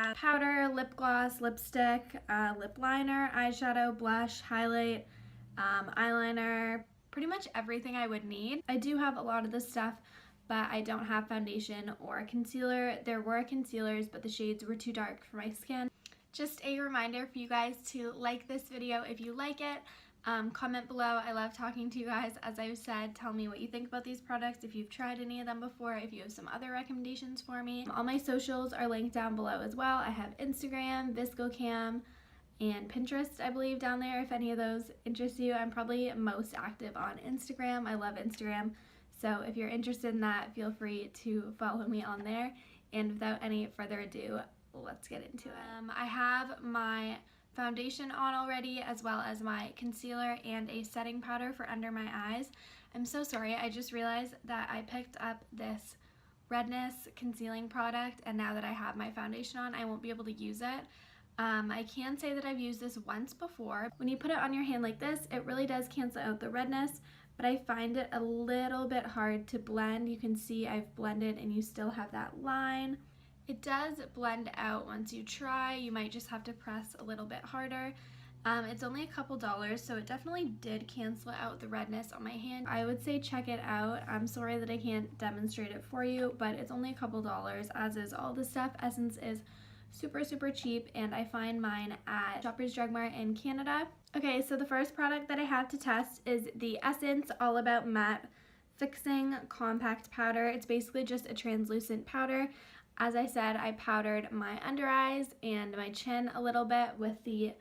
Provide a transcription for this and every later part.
have powder, lip gloss, lipstick, lip liner, eyeshadow, blush, highlight, eyeliner, pretty much everything I would need. I do have a lot of this stuff, but I don't have foundation or concealer. There were concealers, but the shades were too dark for my skin. Just a reminder for you guys to like this video if you like it. Comment below. I love talking to you guys. As I've said, tell me what you think about these products, if you've tried any of them before, if you have some other recommendations for me. All my socials are linked down below as well. I have Instagram, ViscoCam, and Pinterest, I believe, down there if any of those interest you. I'm probably most active on Instagram. I love Instagram. So if you're interested in that, feel free to follow me on there. And without any further ado, let's get into it. I have my foundation on already, as well as my concealer and a setting powder for under my eyes. I'm so sorry, I just realized that I picked up this redness concealing product, and now that I have my foundation on, I won't be able to use it. I can say that I've used this once before. When you put it on your hand like this, it really does cancel out the redness, but I find it a little bit hard to blend. You can see I've blended and you still have that line. It does blend out once you try. You might just have to press a little bit harder. It's only a couple dollars, so it definitely did cancel out the redness on my hand. I would say check it out. I'm sorry that I can't demonstrate it for you, but it's only a couple dollars, as is all the stuff. Essence is super cheap, and I find mine at Shoppers Drug Mart in Canada. Okay, so the first product that I have to test is the Essence All About Matte Fixing Compact Powder. It's basically just a translucent powder. As I said, I powdered my under eyes and my chin a little bit with the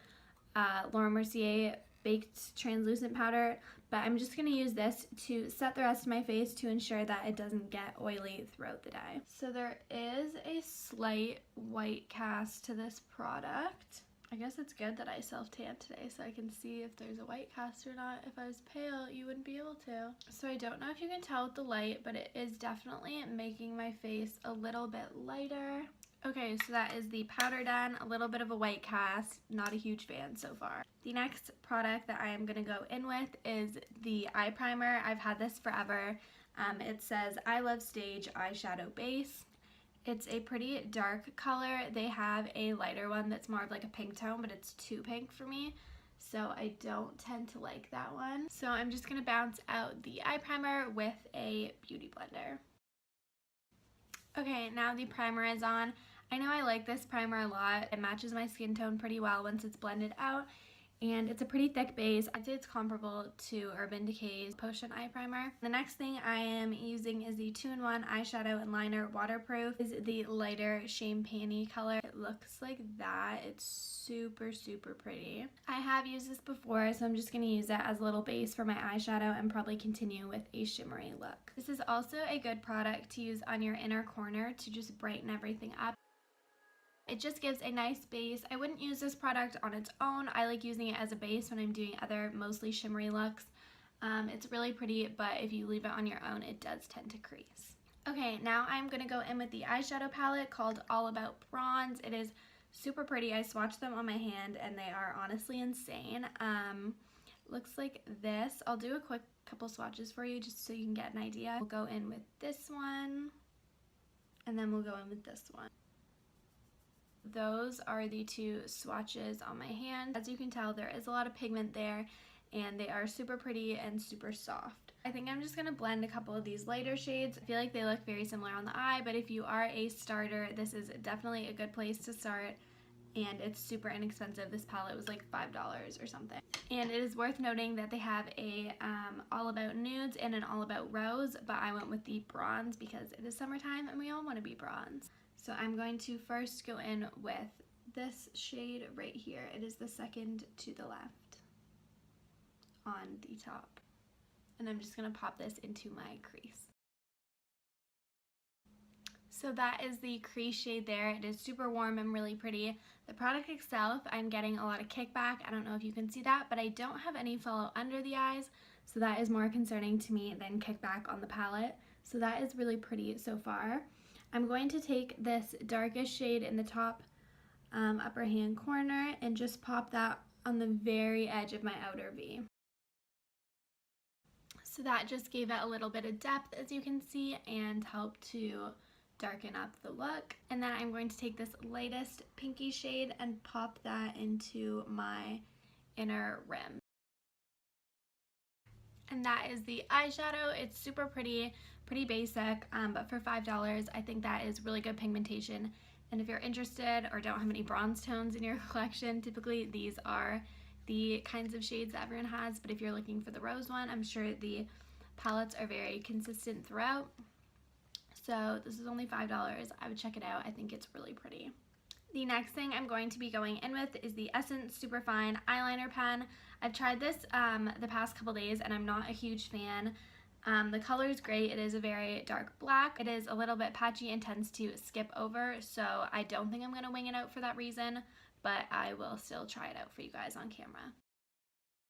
Laura Mercier Baked Translucent Powder, but I'm just going to use this to set the rest of my face to ensure that it doesn't get oily throughout the day. So there is a slight white cast to this product. I guess it's good that I self-tanned today so I can see if there's a white cast or not. If I was pale, you wouldn't be able to. So I don't know if you can tell with the light, but it is definitely making my face a little bit lighter. Okay, so that is the powder done. A little bit of a white cast. Not a huge fan so far. The next product that I am going to go in with is the eye primer. I've had this forever. It says I Love Stage Eyeshadow Base. It's a pretty dark color. They have a lighter one that's more of like a pink tone, but it's too pink for me, so I don't tend to like that one. So I'm just going to bounce out the eye primer with a beauty blender. Okay, now the primer is on. I know I like this primer a lot. It matches my skin tone pretty well once it's blended out, and it's a pretty thick base. I'd say it's comparable to Urban Decay's Potion Eye Primer. The next thing I am using is the 2-in-1 eyeshadow and liner waterproof. This is the lighter champagne color. It looks like that. It's super pretty. I have used this before, so I'm just going to use it as a little base for my eyeshadow and probably continue with a shimmery look. This is also a good product to use on your inner corner to just brighten everything up. It just gives a nice base. I wouldn't use this product on its own. I like using it as a base when I'm doing other mostly shimmery looks. It's really pretty, but if you leave it on your own, it does tend to crease. Okay, now I'm going to go in with the eyeshadow palette called All About Bronze. It is super pretty. I swatched them on my hand, and they are honestly insane. Looks like this. I'll do a quick couple swatches for you just so you can get an idea. We'll go in with this one, and then we'll go in with this one. Those are the two swatches on my hand. As you can tell, there is a lot of pigment there, and they are super pretty and super soft. I think I'm just going to blend a couple of these lighter shades. I feel like they look very similar on the eye, but if you are a starter, this is definitely a good place to start, and it's super inexpensive. This palette was like $5 or something. And it is worth noting that they have a All About Nudes and an All About Rose, but I went with the bronze because it is summertime and we all want to be bronze. So I'm going to first go in with this shade right here. It is the second to the left on the top. And I'm just going to pop this into my crease. So that is the crease shade there. It is super warm and really pretty. The product itself, I'm getting a lot of kickback. I don't know if you can see that, but I don't have any fallout under the eyes. So that is more concerning to me than kickback on the palette. So that is really pretty so far. I'm going to take this darkest shade in the top upper hand corner and just pop that on the very edge of my outer V. So that just gave it a little bit of depth, as you can see, and helped to darken up the look. And then I'm going to take this lightest pinky shade and pop that into my inner rim. And that is the eyeshadow. It's super pretty basic, but for $5, I think that is really good pigmentation. And if you're interested or don't have any bronze tones in your collection, typically these are the kinds of shades that everyone has, but if you're looking for the rose one, I'm sure the palettes are very consistent throughout. So this is only $5. I would check it out. I think it's really pretty. The next thing I'm going to be going in with is the Essence Superfine Eyeliner Pen. I've tried this the past couple days and I'm not a huge fan. The color is great. It is a very dark black. It is a little bit patchy and tends to skip over, so I don't think I'm going to wing it out for that reason, but I will still try it out for you guys on camera.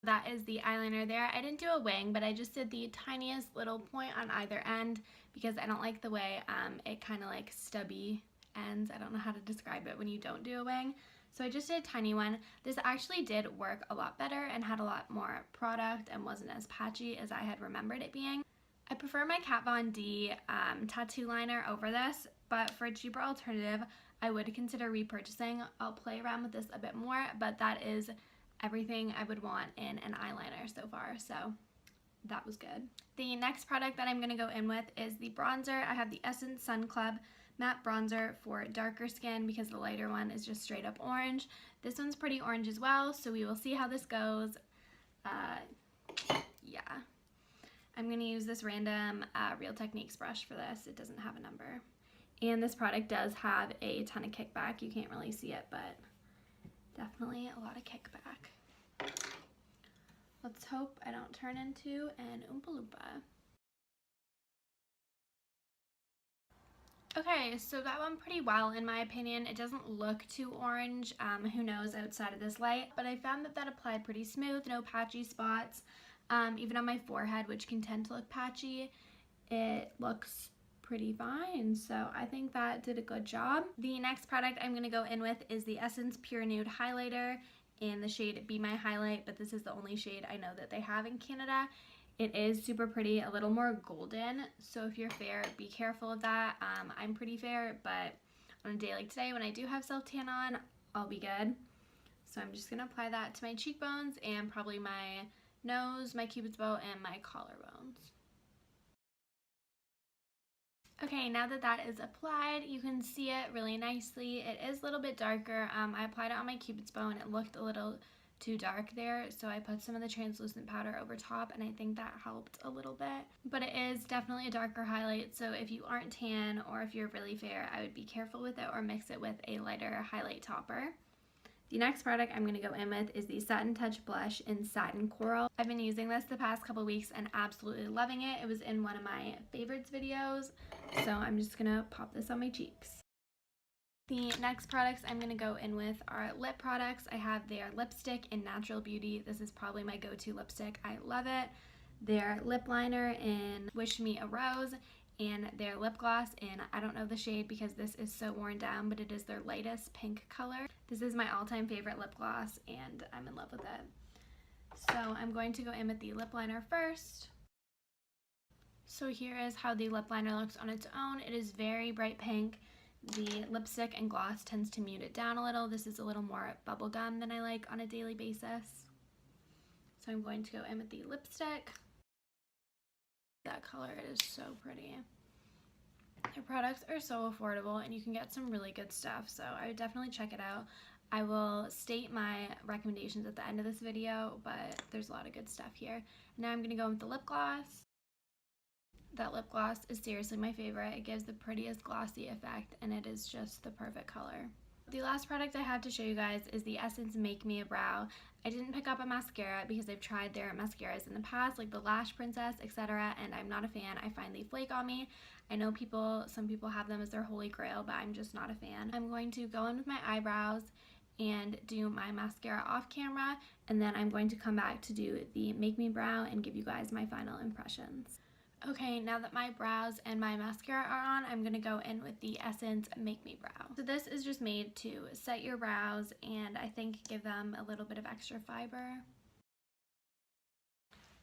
That is the eyeliner there. I didn't do a wing, but I just did the tiniest little point on either end because I don't like the way it kind of like stubby ends. I don't know how to describe it when you don't do a wing. So I just did a tiny one. This actually did work a lot better and had a lot more product and wasn't as patchy as I had remembered it being. I prefer my Kat Von D tattoo liner over this, but for a cheaper alternative, I would consider repurchasing. I'll play around with this a bit more, but that is everything I would want in an eyeliner so far, so that was good. The next product that I'm going to go in with is the bronzer. I have the Essence Sun Club matte bronzer for darker skin because the lighter one is just straight up orange. This one's pretty orange as well, so we will see how this goes. Yeah. I'm going to use this random Real Techniques brush for this. It doesn't have a number. And this product does have a ton of kickback. You can't really see it, but definitely a lot of kickback. Let's hope I don't turn into an Oompa Loompa. Okay, so that went pretty well in my opinion. It doesn't look too orange, who knows outside of this light, but I found that applied pretty smooth, no patchy spots. Even on my forehead, which can tend to look patchy, it looks pretty fine, so I think that did a good job. The next product I'm going to go in with is the Essence Pure Nude Highlighter in the shade Be My Highlight, but this is the only shade I know that they have in Canada. It is super pretty, a little more golden, so if you're fair, be careful of that. I'm pretty fair, but on a day like today when I do have self-tan on, I'll be good. So I'm just going to apply that to my cheekbones and probably my nose, my cupid's bow, and my collarbones. Okay, now that that is applied, you can see it really nicely. It is a little bit darker. I applied it on my cupid's bow and it looked a little too dark there, so I put some of the translucent powder over top and I think that helped a little bit. But it is definitely a darker highlight, so if you aren't tan or if you're really fair, I would be careful with it or mix it with a lighter highlight topper. The next product I'm going to go in with is the Satin Touch Blush in Satin Coral. I've been using this the past couple weeks and absolutely loving it. It was in one of my favorites videos, so I'm just going to pop this on my cheeks. The next products I'm going to go in with are lip products. I have their lipstick in Natural Beauty. This is probably my go-to lipstick. I love it. Their lip liner in Wish Me a Rose, and their lip gloss in, I don't know the shade because this is so worn down, but it is their lightest pink color. This is my all-time favorite lip gloss and I'm in love with it. So I'm going to go in with the lip liner first. So here is how the lip liner looks on its own. It is very bright pink. The lipstick and gloss tends to mute it down a little. This is a little more bubblegum than I like on a daily basis. So I'm going to go in with the lipstick. That color is so pretty. Their products are so affordable and you can get some really good stuff, so I would definitely check it out. I will state my recommendations at the end of this video, but there's a lot of good stuff here. Now I'm going to go with the lip gloss. That lip gloss is seriously my favorite. It gives the prettiest glossy effect and it is just the perfect color. The last product I have to show you guys is the Essence Make Me a Brow. I didn't pick up a mascara because I've tried their mascaras in the past, like the Lash Princess, etc., and I'm not a fan. I find they flake on me. I know some people have them as their holy grail, but I'm just not a fan. I'm going to go in with my eyebrows and do my mascara off camera, and then I'm going to come back to do the Make Me Brow and give you guys my final impressions. Okay, now that my brows and my mascara are on, I'm going to go in with the Essence Make Me Brow. So this is just made to set your brows and I think give them a little bit of extra fiber.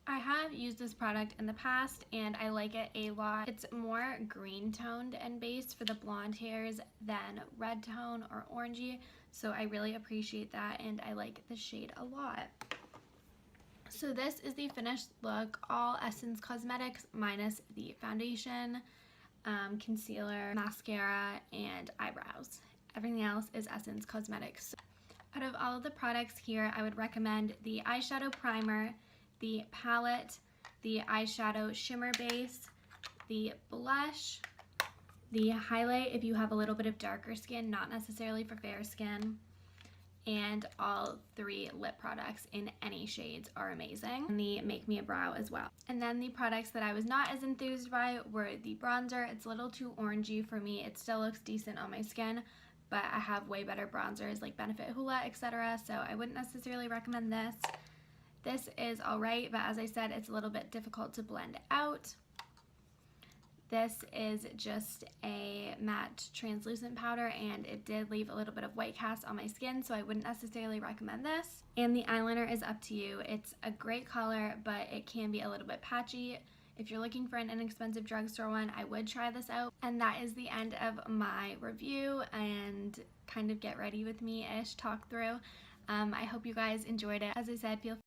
I have used this product in the past and I like it a lot. It's more green toned and based for the blonde hairs than red tone or orangey, so I really appreciate that and I like the shade a lot. So this is the finished look, all Essence Cosmetics minus the foundation, concealer, mascara, and eyebrows. Everything else is Essence Cosmetics. Out of all of the products here, I would recommend the eyeshadow primer, the palette, the eyeshadow shimmer base, the blush, the highlight if you have a little bit of darker skin, not necessarily for fair skin, and all 3 lip products in any shades are amazing. And the Make Me a Brow as well. And then the products that I was not as enthused by were the bronzer. It's a little too orangey for me. It still looks decent on my skin, but I have way better bronzers like Benefit Hoola, etc. So I wouldn't necessarily recommend this. This is alright, but as I said, it's a little bit difficult to blend out. This is just a matte translucent powder and it did leave a little bit of white cast on my skin, so I wouldn't necessarily recommend this. And the eyeliner is up to you. It's a great color, but it can be a little bit patchy. If you're looking for an inexpensive drugstore one, I would try this out. And that is the end of my review and kind of get ready with me-ish talk through. I hope you guys enjoyed it. As I said, feel